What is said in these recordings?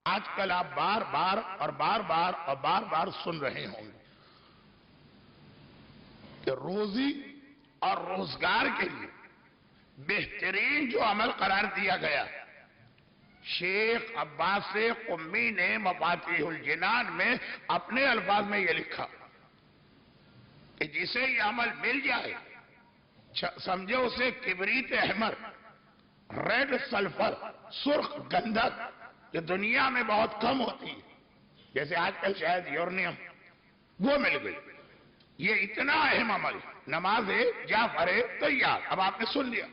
آج کل آپ بار بار اور بار بار اور بار بار سن رہے ہوں گے کہ روزی اور روزگار کے لیے بہترین جو عمل قرار دیا گیا، شیخ عباس قمی نے مفاتیح الجنان میں اپنے الفاظ میں یہ لکھا کہ جسے یہ عمل مل جائے، سمجھو اسے کبریت احمر، ریڈ سلفر، سرخ گندھک جو دنیا میں بہت کم ہوتی ہے، جیسے آج کل شاید یورنیم، وہ مل گئی۔ یہ اتنا اہم عمل، نماز جعفر طیار، اب آپ نے سن لیا،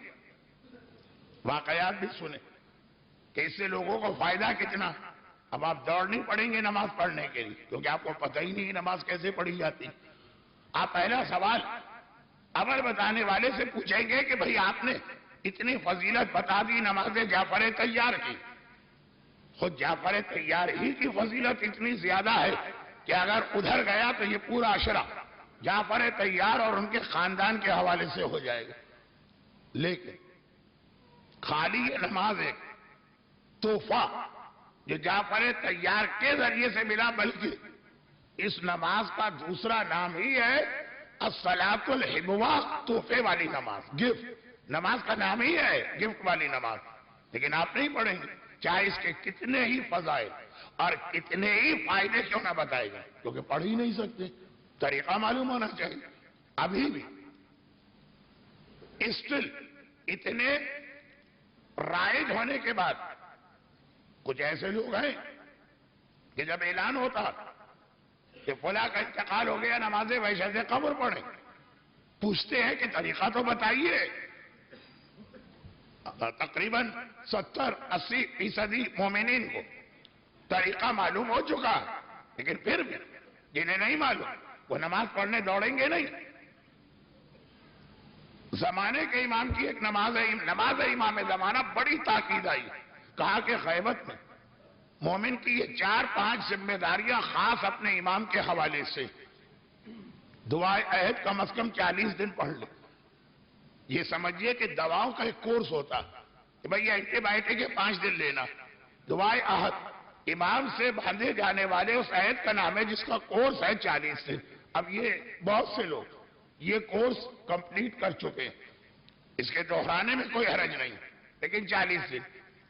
واقعات بھی سنے کہ اس سے لوگوں کو فائدہ کتنا۔ اب آپ دوڑ نہیں پڑیں گے نماز پڑھنے کے لیے، کیونکہ آپ کو پتہ ہی نہیں نماز کیسے پڑھی جاتی۔ آپ پہلا سوال عمل بتانے والے سے پوچھیں گے کہ بھئی آپ نے اتنی فضیلت بتا دی نماز جعفر طیار کی، خود جعفر طیار ہی کی فضیلت اتنی زیادہ ہے کہ اگر ادھر گیا تو یہ پورا عشرہ جعفر طیار اور ان کے خاندان کے حوالے سے ہو جائے گا۔ لیکن خالی یہ نماز ایک تحفہ جو جعفر طیار کے ذریعے سے ملا، بلکہ اس نماز کا دوسرا نام ہی ہے الصلاۃ الحبوہ، تحفے والی نماز، گفٹ۔ نماز کا نام ہی ہے گفٹ والی نماز، لیکن آپ نہیں پڑھیں گے چاہے اس کے کتنے ہی فضائل اور کتنے ہی فائدے کیوں نہ بتائے گئے، کیونکہ پڑھ ہی نہیں سکتے، طریقہ معلوم ہونا چاہیے۔ ابھی بھی اسٹل اتنے رائج ہونے کے بعد کچھ ایسے لوگ ہیں کہ جب اعلان ہوتا کہ فلاں کا انتقال ہو گیا، نماز وحشت قبر پڑھیں، پوچھتے ہیں کہ طریقہ تو بتائیے۔ تقریباً 70-80% مومنین کو طریقہ معلوم ہو چکا ہے، لیکن پھر بھی جنہیں نہیں معلوم وہ نماز پڑھنے دوڑیں گے نہیں۔ زمانے کے امام کی ایک نماز ہے امام زمانہ، بڑی تاکید آئی، کہا کہ غیبت میں مومن کی یہ 4-5 ذمہ داریاں خاص اپنے امام کے حوالے سے، دعائے عہد کم از کم 40 دن پڑھ لے۔ یہ سمجھیے کہ دواؤں کا ایک کورس ہوتا کہ بھئی اینٹی بائیوٹک کے 5 دن لینا، دعائے عہد امام سے باندھے جانے والے اس عہد کا نام ہے جس کا کورس ہے 40 دن۔ اب یہ بہت سے لوگ یہ کورس کمپلیٹ کر چکے ہیں، اس کے دہرانے میں کوئی حرج نہیں، لیکن 40 دن۔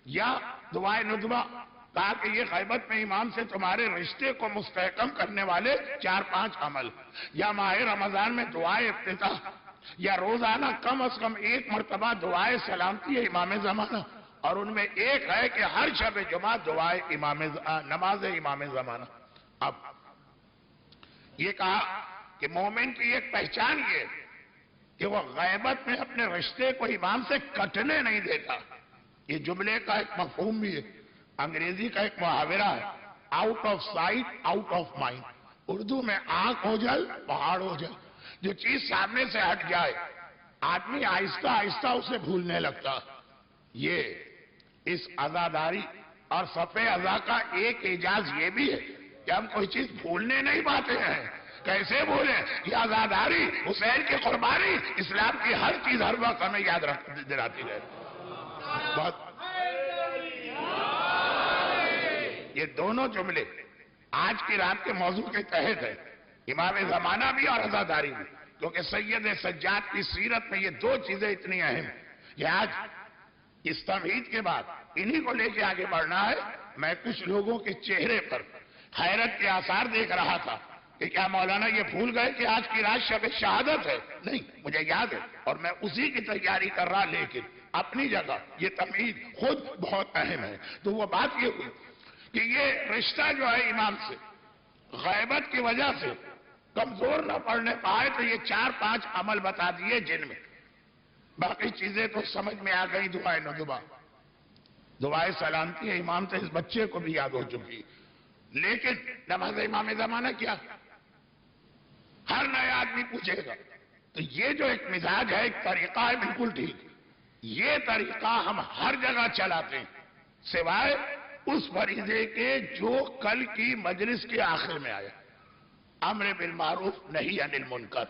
یا دعائے ندبہ، کہا کہ یہ غیبت میں امام سے تمہارے رشتے کو مستحکم کرنے والے 4-5 عمل۔ یا ماہ رمضان میں دعائے افتتاح، یا روزانہ کم از کم 1 مرتبہ دعائے سلامتی ہے امام زمانہ، اور ان میں ایک ہے کہ ہر شب جمعہ دعائے نماز امام زمانہ۔ اب یہ کہا کہ مومن کی ایک پہچان یہ کہ وہ غیبت میں اپنے رشتے کو امام سے کٹنے نہیں دیتا۔ یہ جملے کا ایک مفہوم بھی ہے، انگریزی کا ایک محاورہ ہے، out of sight out of mind. Urdu میں آنکھ اوجھل پہاڑ اوجھل، جو چیز سامنے سے ہٹ جائے آدمی آہستہ آہستہ اسے بھولنے لگتا۔ یہ اس عزاداری اور صفِ عزا کا ایک اعجاز یہ بھی ہے کہ ہم کوئی چیز بھولنے نہیں پاتے ہیں۔ کیسے بھولیں؟ یہ عزاداری، حسین کی قربانی، اسلام کی ہر چیز ہر وقت ہمیں یاد دلاتی ہے۔ بہت یہ دونوں جملے آج کی رات کے موضوع کے تحت ہے، امام زمانہ بھی اور عزاداری بھی، کیونکہ سید سجاد کی سیرت میں یہ 2 چیزیں اتنی اہم ہیں۔ یہ آج اس تمہید کے بعد انہی کو لے کے آگے بڑھنا ہے۔ میں کچھ لوگوں کے چہرے پر حیرت کے آثار دیکھ رہا تھا کہ کیا مولانا یہ بھول گئے کہ آج کی رات شب شہادت ہے؟ نہیں، مجھے یاد ہے اور میں اسی کی تیاری کر رہا، لیکن اپنی جگہ یہ تمہید خود بہت اہم ہے۔ تو وہ بات یہ ہوئی کہ یہ رشتہ جو ہے امام سے غیبت کی وجہ سے کمزور نہ پڑنے پائے، تو یہ 4-5 عمل بتا دیے، جن میں باقی چیزیں تو سمجھ میں آ گئی۔ دعائے ندبہ، دعائے سلامتی ہے امام سے، اس بچے کو بھی یاد ہو چکی، لیکن نماز امام زمانہ کیا؟ ہر نیا آدمی پوچھے گا۔ تو یہ جو ایک مزاج ہے، ایک طریقہ ہے، بالکل ٹھیک، یہ طریقہ ہم ہر جگہ چلاتے ہیں سوائے اس فریضے کے جو کل کی مجلس کے آخر میں آیا، امر بالمعروف نہی عن المنکر۔